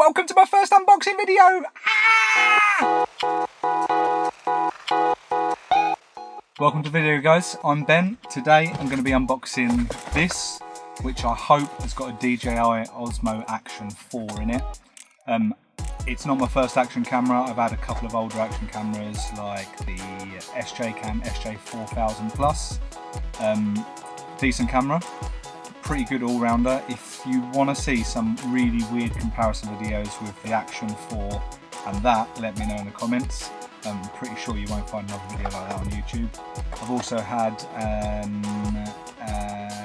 Welcome to my first unboxing video! Welcome to the video, guys. I'm Ben. Today I'm going to be unboxing this, which I hope has got a DJI Osmo Action 4 in it. It's not my first action camera. I've had a couple of older action cameras like the SJ4000 Plus. Decent camera, pretty good all-rounder. If you want to see some really weird comparison videos with the Action 4 and that, let me know in the comments. I'm pretty sure you won't find another video like that on YouTube. I've also had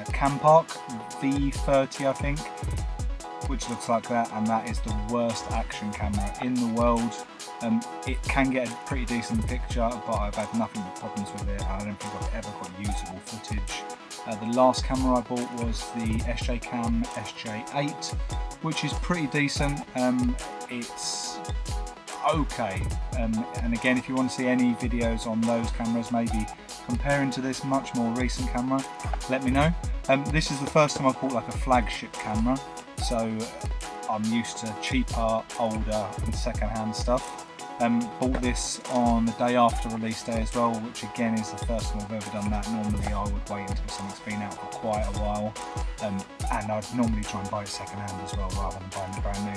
Campark V30, I think, which looks like that, and that is the worst action camera in the world. It can get a pretty decent picture, but I've had nothing but problems with it. I don't think I've ever got usable footage. The last camera I bought was the SJCam SJ8, which is pretty decent. It's okay, and again, if you want to see any videos on those cameras, maybe comparing to this much more recent camera, let me know. This is the first time I've bought like a flagship camera, so I'm used to cheaper, older and second-hand stuff. Bought this on the day after release day as well, which again is the first time I've ever done that. Normally I would wait until something's been out for quite a while, and I'd normally try and buy it second-hand as well rather than buying it brand new.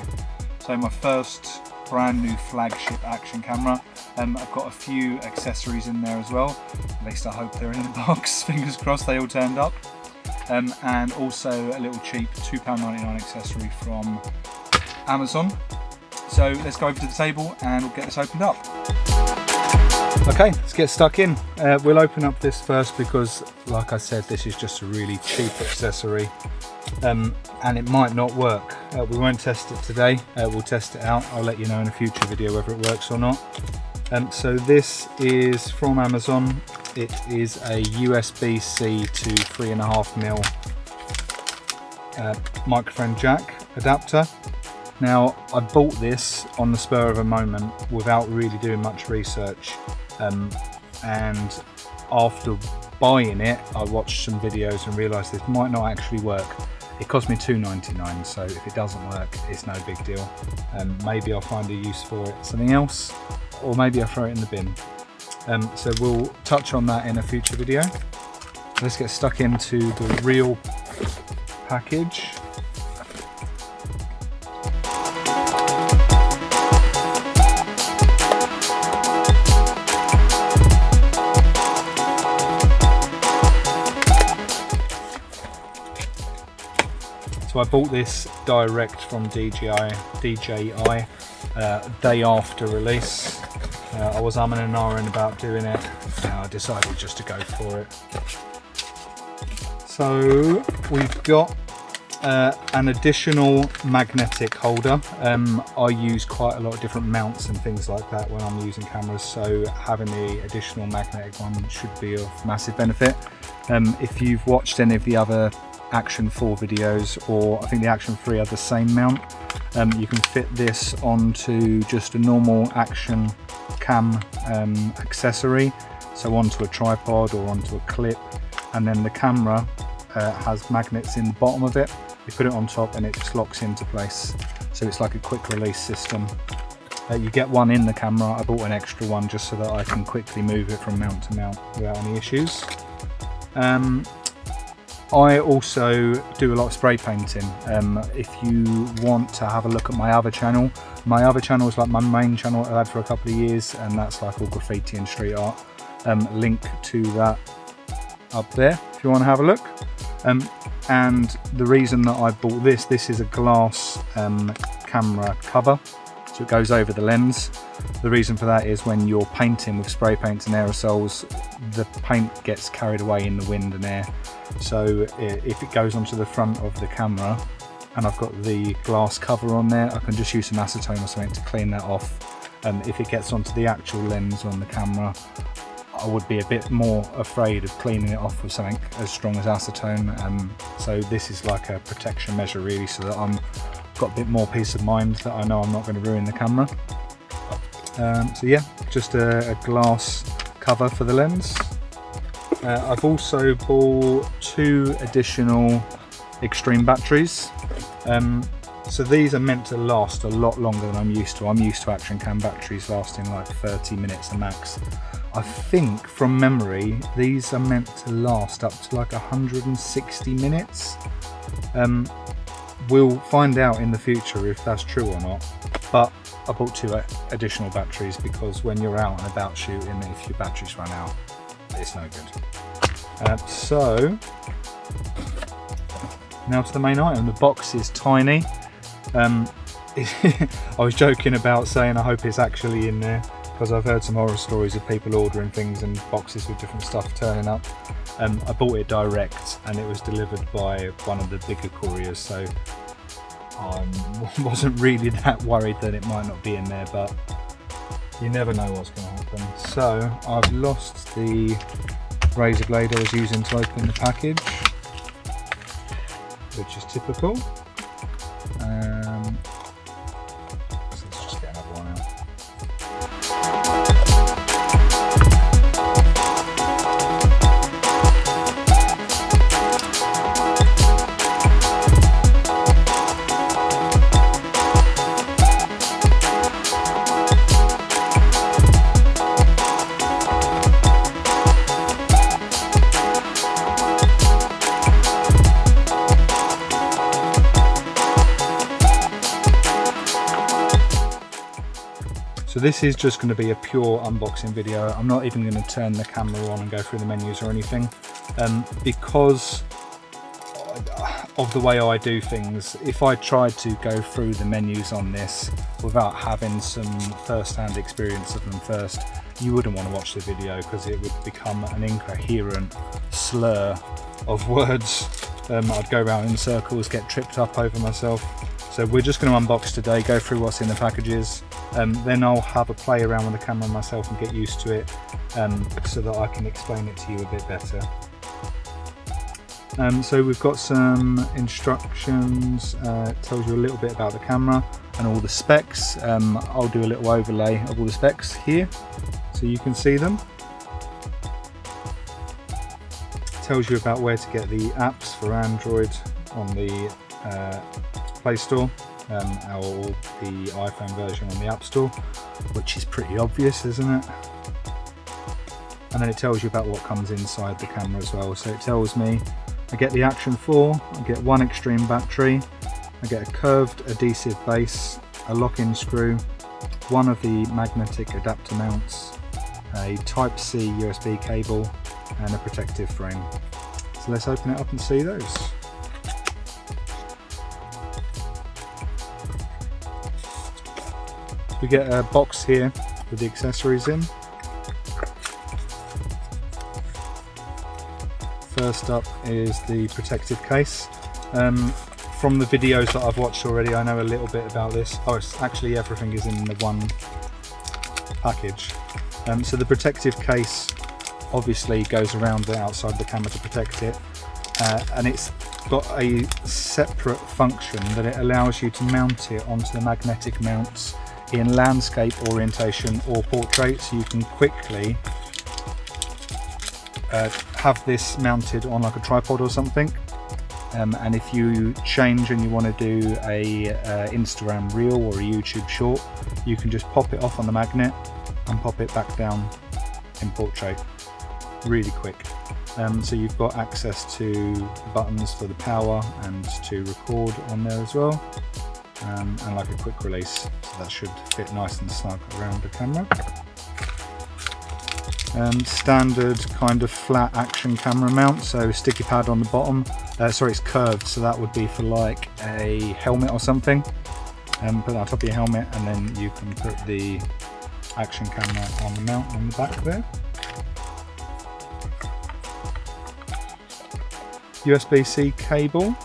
So my first brand new flagship action camera. I've got a few accessories in there as well, at least I hope they're in the box, fingers crossed they all turned up. And also a little cheap £2.99 accessory from Amazon. So let's go over to the table and we'll get this opened up. Okay, let's get stuck in. We'll open up this first because, like I said, this is just a really cheap accessory, and it might not work. We won't test it today, we'll test it out. I'll let you know in a future video whether it works or not. So this is from Amazon. It is a USB-C to 3.5mm microphone jack adapter. Now, I bought this on the spur of a moment without really doing much research, and after buying it I watched some videos and realised this might not actually work. It cost me £2.99, so if it doesn't work, it's no big deal. Maybe I'll find a use for it something else, or maybe I'll throw it in the bin. So we'll touch on that in a future video. Let's get stuck into the real package. So I bought this direct from DJI day after release. I was umming and ahhing about doing it. I decided just to go for it. So we've got an additional magnetic holder. I use quite a lot of different mounts and things like that when I'm using cameras, so having the additional magnetic one should be of massive benefit. If you've watched any of the other Action 4 videos, or I think the Action 3 are the same mount, you can fit this onto just a normal Action cam accessory, so onto a tripod or onto a clip, and then the camera has magnets in the bottom of it. You put it on top and it just locks into place, so it's like a quick release system. You get one in the camera. I bought an extra one just so that I can quickly move it from mount to mount without any issues. I also do a lot of spray painting. If you want to have a look at my other channel is like my main channel I've had for a couple of years, and that's like all graffiti and street art. Link to that up there if you want to have a look. And the reason that I bought this is a glass camera cover, so it goes over the lens. The reason for that is when you're painting with spray paints and aerosols, the paint gets carried away in the wind and air. So if it goes onto the front of the camera and I've got the glass cover on there, I can just use some acetone or something to clean that off. If it gets onto the actual lens on the camera, I would be a bit more afraid of cleaning it off with something as strong as acetone. So this is like a protection measure really, so that I've got a bit more peace of mind that I know I'm not going to ruin the camera. So yeah, just a glass cover for the lens. I've also bought 2 additional extreme batteries. So these are meant to last a lot longer than I'm used to. I'm used to action cam batteries lasting like 30 minutes a max. I think from memory these are meant to last up to like 160 minutes. We'll find out in the future if that's true or not, but I bought 2 additional batteries because when you're out and about shooting, if your batteries run out, it's no good. So now to the main item. The box is tiny. I was joking about saying I hope it's actually in there, because I've heard some horror stories of people ordering things and boxes with different stuff turning up. I bought it direct and it was delivered by one of the bigger couriers, so I wasn't really that worried that it might not be in there, but you never know what's going to happen. So I've lost the razor blade I was using to open the package, which is typical. So let's just get another one out. So this is just going to be a pure unboxing video. I'm not even going to turn the camera on and go through the menus or anything, because of the way I do things. If I tried to go through the menus on this without having some first-hand experience of them first, you wouldn't want to watch the video because it would become an incoherent slur of words. I'd go around in circles, get tripped up over myself. So we're just going to unbox today, go through what's in the packages, then I'll have a play around with the camera myself and get used to it, so that I can explain it to you a bit better. So we've got some instructions, tells you a little bit about the camera and all the specs. I'll do a little overlay of all the specs here so you can see them. Tells you about where to get the apps for Android on the Play Store, or the iPhone version on the App Store, which is pretty obvious, isn't it? And then it tells you about what comes inside the camera as well. So it tells me I get the Action 4, I get 1 extreme battery, I get a curved adhesive base, a lock-in screw, 1 of the magnetic adapter mounts, a Type-C USB cable, and a protective frame. So let's open it up and see those. We get a box here with the accessories in. First up is the protective case. From the videos that I've watched already, I know a little bit about this. Oh, it's actually everything is in the one package. So the protective case obviously goes around the outside of the camera to protect it, and it's got a separate function that it allows you to mount it onto the magnetic mounts in landscape orientation or portrait, so you can quickly have this mounted on like a tripod or something, and if you change and you want to do a Instagram reel or a YouTube short, you can just pop it off on the magnet and pop it back down in portrait really quick. So you've got access to buttons for the power and to record on there as well, and like a quick release, so that should fit nice and snug around the camera. Standard kind of flat action camera mount, so sticky pad on the bottom. Sorry, it's curved, so that would be for like a helmet or something. Put that on top of your helmet, and then you can put the action camera on the mount on the back there. USB-C cable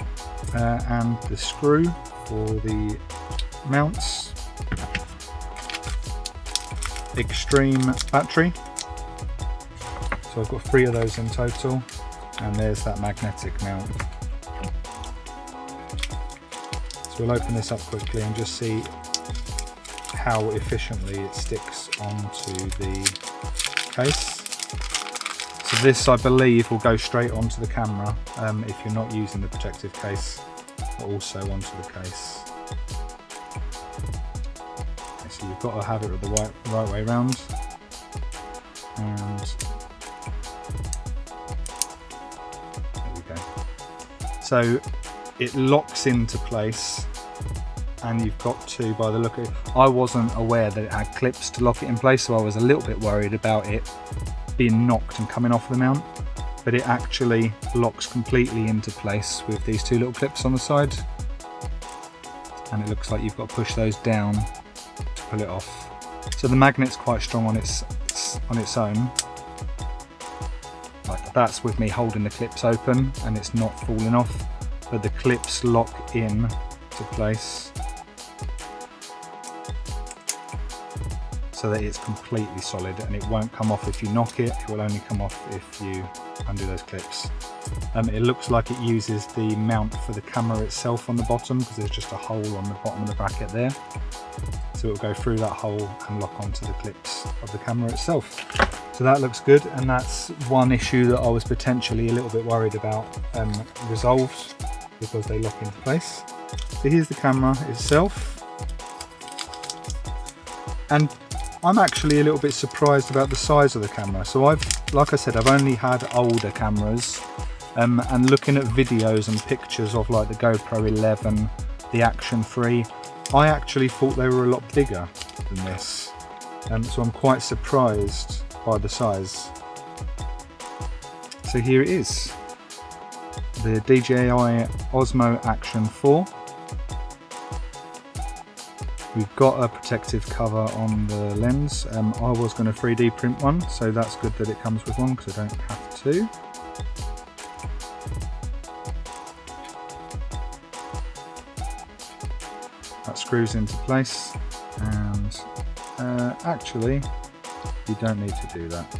and the screw for the mounts. Extreme battery. So I've got 3 of those in total, and there's that magnetic mount. So we'll open this up quickly and just see how efficiently it sticks onto the case. So this, I believe, will go straight onto the camera if you're not using the protective case, but also onto the case. So you've got to have it the right way round. And there we go. So it locks into place, and you've got to, by the look of it, I wasn't aware that it had clips to lock it in place, so I was a little bit worried about it being knocked and coming off the mount, but it actually locks completely into place with these two little clips on the side, and it looks like you've got to push those down to pull it off. So the magnet's quite strong on its own. Like that's with me holding the clips open and it's not falling off, but the clips lock in to place so that it's completely solid, and it won't come off if you knock it. It will only come off if you undo those clips. It looks like it uses the mount for the camera itself on the bottom, because there's just a hole on the bottom of the bracket there. So it'll go through that hole and lock onto the clips of the camera itself. So that looks good, and that's one issue that I was potentially a little bit worried about resolved, because they lock into place. So here's the camera itself, and I'm actually a little bit surprised about the size of the camera. So like I said, I've only had older cameras, and looking at videos and pictures of like the GoPro 11, the Action 3, I actually thought they were a lot bigger than this, so I'm quite surprised by the size. So here it is, the DJI Osmo Action 4. We've got a protective cover on the lens. I was going to 3D print one, so that's good that it comes with one because I don't have to. That screws into place, and actually you don't need to do that.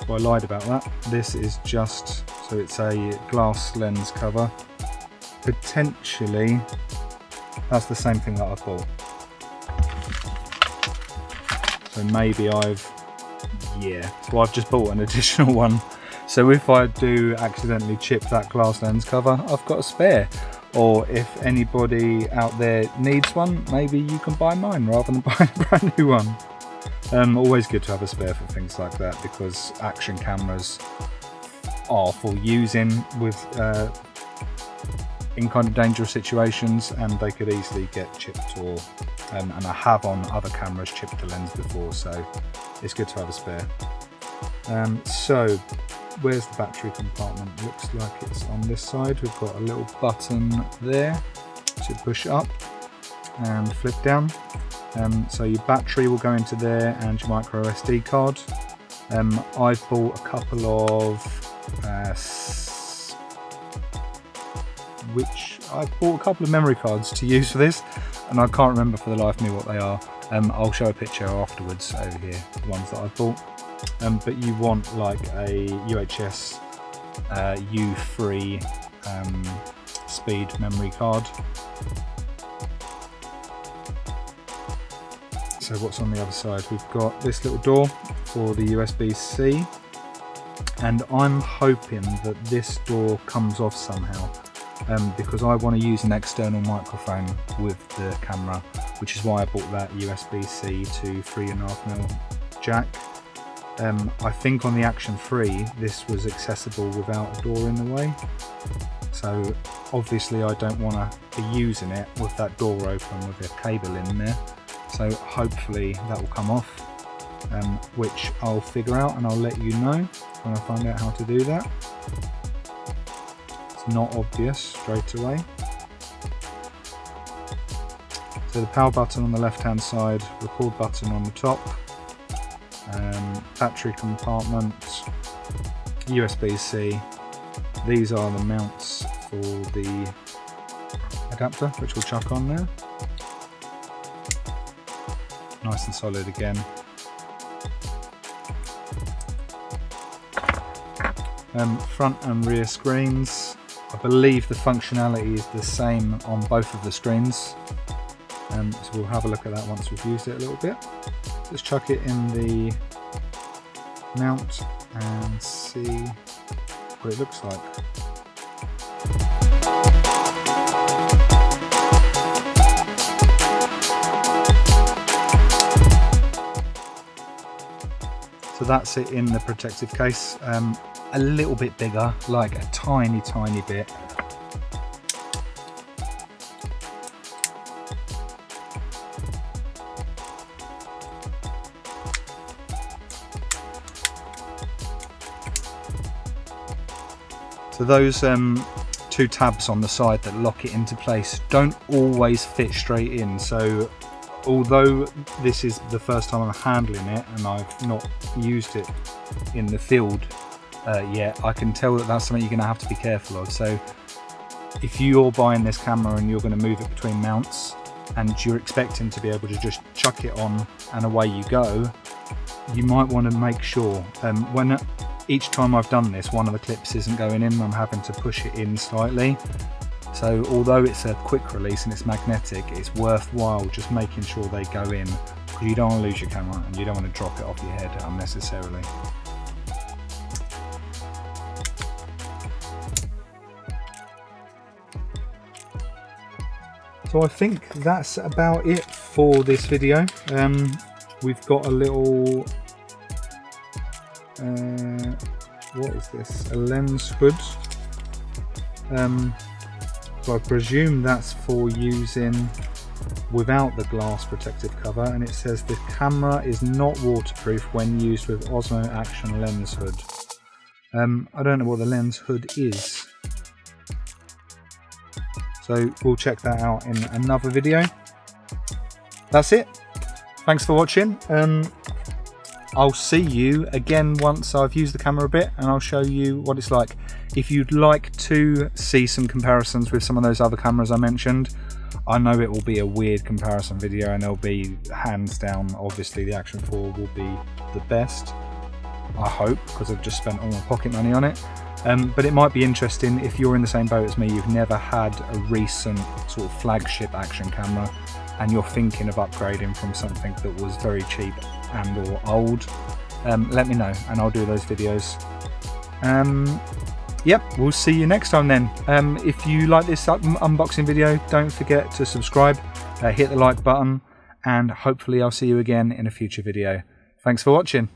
I lied about that. This is just, so it's a glass lens cover. Potentially that's the same thing that I bought. So maybe I've just bought an additional one. So if I do accidentally chip that glass lens cover, I've got a spare. Or if anybody out there needs one, maybe you can buy mine rather than buying a brand new one. Always good to have a spare for things like that, because action cameras are for using with in kind of dangerous situations, and they could easily get chipped, or and I have on other cameras chipped the lens before, so it's good to have a spare. So where's the battery compartment? Looks like it's on this side. We've got a little button there to push up and flip down. So your battery will go into there, and your micro SD card. I've bought a couple of memory cards to use for this, and I can't remember for the life of me what they are. I'll show a picture afterwards over here, the ones that I've bought. But you want like a UHS U3 speed memory card. So what's on the other side? We've got this little door for the USB-C, and I'm hoping that this door comes off somehow, because I want to use an external microphone with the camera, which is why I bought that USB-C to 3.5mm jack. I think on the Action 3 this was accessible without a door in the way, so obviously I don't want to be using it with that door open with a cable in there. So hopefully that will come off, which I'll figure out, and I'll let you know when I find out how to do that. It's not obvious straight away. So the power button on the left hand side, record button on the top, battery compartment, USB-C. These are the mounts for the adapter, which we'll chuck on there. Nice and solid again. Front and rear screens. I believe the functionality is the same on both of the screens. So we'll have a look at that once we've used it a little bit. Let's chuck it in the mount and see what it looks like. So that's it in the protective case. A little bit bigger, like a tiny bit. So those two tabs on the side that lock it into place don't always fit straight in. So although this is the first time I'm handling it and I've not used it in the field yet, I can tell that that's something you're going to have to be careful of. So if you're buying this camera and you're going to move it between mounts and you're expecting to be able to just chuck it on and away you go, you might want to make sure each time I've done this, one of the clips isn't going in, I'm having to push it in slightly. So although it's a quick release and it's magnetic, it's worthwhile just making sure they go in, because you don't want to lose your camera and you don't want to drop it off your head unnecessarily. So I think that's about it for this video. We've got a little what is this? A lens hood. So I presume that's for using without the glass protective cover, and it says the camera is not waterproof when used with Osmo Action lens hood. I don't know what the lens hood is, so we'll check that out in another video. That's it. Thanks for watching. I'll see you again once I've used the camera a bit and I'll show you what it's like. If you'd like to see some comparisons with some of those other cameras I mentioned, I know it will be a weird comparison video and it'll be hands down, obviously the Action 4 will be the best, I hope, because I've just spent all my pocket money on it. But it might be interesting if you're in the same boat as me, you've never had a recent sort of flagship action camera and you're thinking of upgrading from something that was very cheap and or old. Let me know and I'll do those videos. Yep, we'll see you next time then. If you like this unboxing video, don't forget to subscribe, hit the like button, and hopefully I'll see you again in a future video. Thanks for watching.